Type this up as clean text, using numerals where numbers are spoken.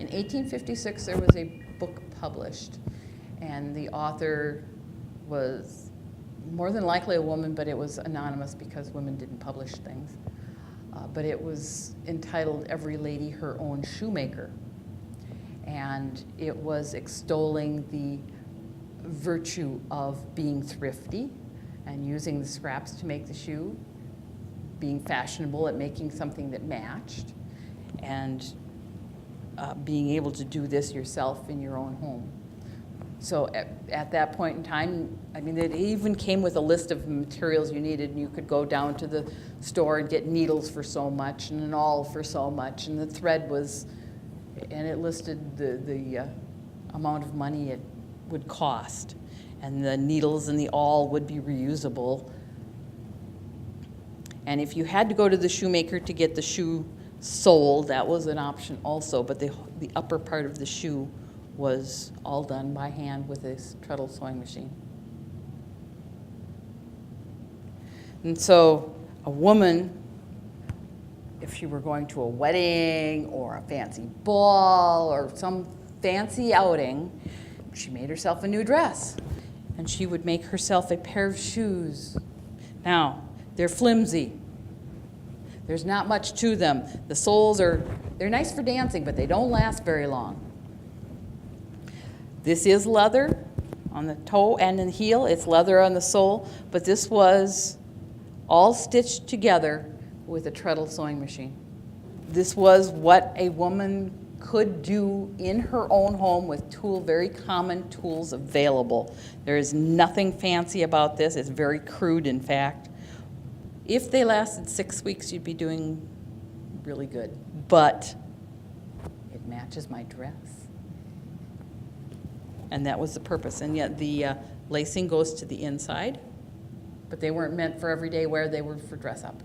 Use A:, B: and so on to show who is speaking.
A: In 1856, there was a book published, and the author was more than likely a woman, but it was anonymous because women didn't publish things. But it was entitled "Every Lady Her Own Shoemaker." And it was extolling the virtue of being thrifty and using the scraps to make the shoe, being fashionable at making something that matched, and being able to do this yourself in your own home. So at that point in time, I mean, it even came with a list of materials you needed, and you could go down to the store and get needles for so much and an awl for so much, and the thread was, and it listed the amount of money it would cost, and the needles and the awl would be reusable. And if you had to go to the shoemaker to get the shoe soled, that was an option also, but the upper part of the shoe was all done by hand with this treadle sewing machine. And so a woman, if she were going to a wedding or a fancy ball or some fancy outing, she made herself a new dress, and she would make herself a pair of shoes. Now, they're flimsy. There's not much to them. The soles they're nice for dancing, but they don't last very long. This is leather on the toe and the heel. It's leather on the sole, but this was all stitched together with a treadle sewing machine. This was what a woman could do in her own home with very common tools available. There is nothing fancy about this. It's very crude, in fact. If they lasted 6 weeks, you'd be doing really good. But it matches my dress. And that was the purpose. And yet the lacing goes to the inside, but they weren't meant for everyday wear. They were for dress up.